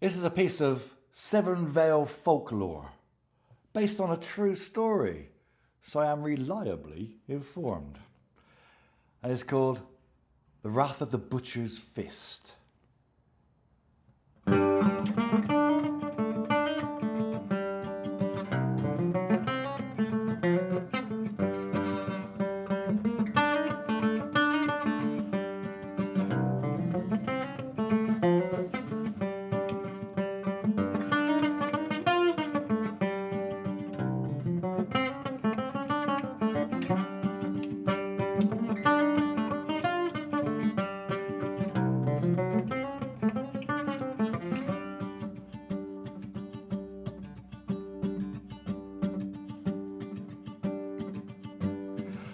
This is a piece of Severn Vale folklore based on a true story, so I am reliably informed. And it's called The Wrath of the Butcher's Fist.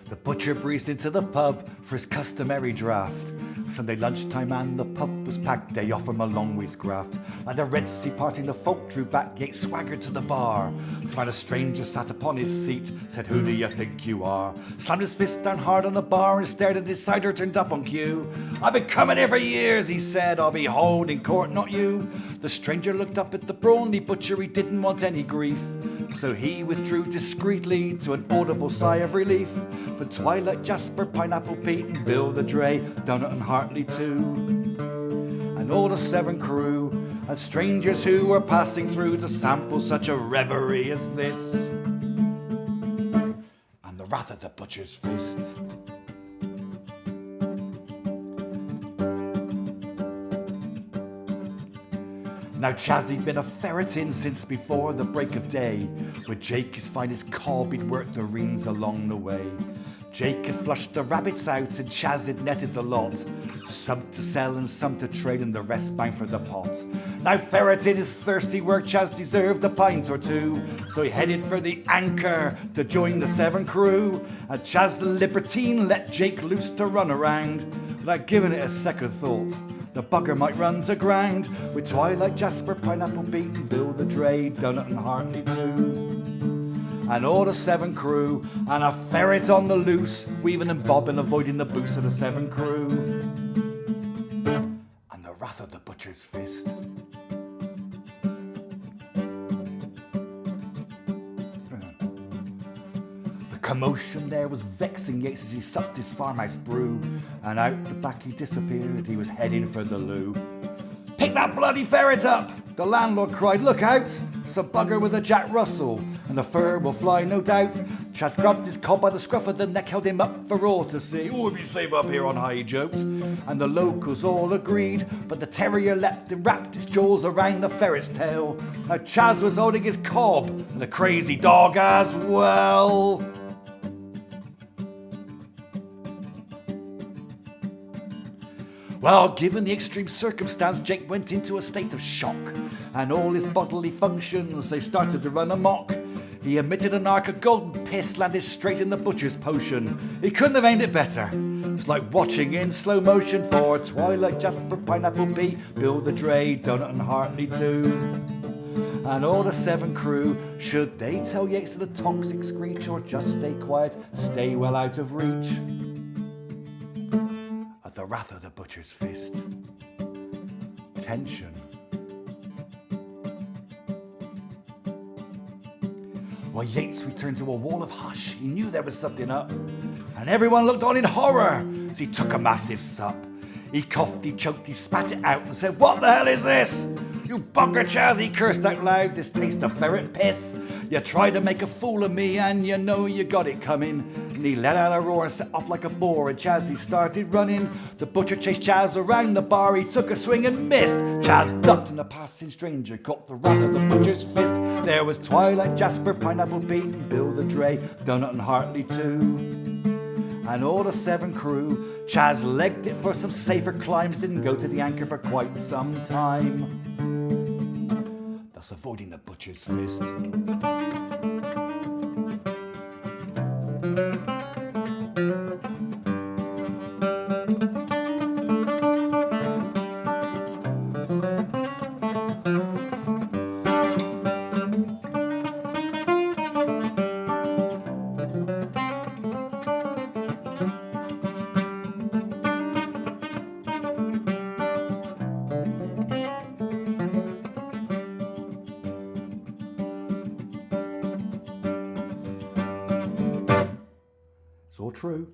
The butcher breezed into the pub for his customary draft. Sunday lunchtime and the pub was packed, they offer him a long ways graft. Like the Red Sea parting, the folk drew back, Yates swaggered to the bar. Found a stranger sat upon his seat, said, "Who do you think you are?" Slammed his fist down hard on the bar and stared at his cider turned up on cue. "I've been coming here for years," he said, "I'll be holding court, not you." The stranger looked up at the brawny butcher, he didn't want any grief. So he withdrew discreetly to an audible sigh of relief. For Twilight, Jasper, Pineapple Pete and Bill the Dray, Donut and Hartley too. And all the Severn crew, and strangers who were passing through to sample such a reverie as this. And the wrath of the butcher's fist. Now Chazzy'd been a ferreting since before the break of day. With Jake his finest cob, he'd worked the reins along the way. Jake had flushed the rabbits out and Chaz had netted the lot. Some to sell and some to trade and the rest bang for the pot. Now ferreting his thirsty work, Chaz deserved a pint or two. So he headed for the Anchor to join the Severn crew. And Chaz the libertine let Jake loose to run around. Without giving it a second thought, the bugger might run to ground. With Twilight, Jasper, Pineapple Pete and Bill the Dray, Donut and Hartley too. And all the Severn crew, and a ferret on the loose, weaving and bobbing, avoiding the boost of the Severn crew. And the wrath of the butcher's fist. The commotion there was vexing Yates as he sucked his farmhouse brew, and out the back he disappeared, he was heading for the loo. "Pick that bloody ferret up!" the landlord cried. "Look out! Some bugger with a Jack Russell, and the fur will fly, no doubt." Chaz grabbed his cob by the scruff of the neck, held him up for all to see. "Oh, if you save up here on high," he joked. And the locals all agreed, but the terrier leapt and wrapped its jaws around the ferret's tail. Now Chaz was holding his cob, and the crazy dog as well. Well, given the extreme circumstance, Jake went into a state of shock, and all his bodily functions, they started to run amok. He emitted an arc of golden piss, landed straight in the butcher's potion. He couldn't have aimed it better. It was like watching in slow motion for Twilight, Jasper, Pineapple Pete, Bill the Dray, Donut and Hartley too. And all the Severn crew, should they tell Yates of the toxic screech or just stay quiet, stay well out of reach? At the wrath of the butcher's fist. Tension. Well, Yates returned to a wall of hush. He knew there was something up. And everyone looked on in horror as he took a massive sup. He coughed, he choked, he spat it out and said, "What the hell is this? You bugger, Chaz," he cursed out loud, "this tastes of ferret piss. You tried to make a fool of me and you know you got it coming." And he let out a roar and set off like a boar, and Chaz he started running. The butcher chased Chaz around the bar, he took a swing and missed. Chaz ducked and a passing stranger caught the wrath of the butcher's fist. There was Twilight, Jasper, Pineapple Pete and Bill the Dray, Donut and Hartley too. And all the Severn crew, Chaz legged it for some safer climbs, didn't go to the Anchor for quite some time, thus avoiding the butcher's fist. So true.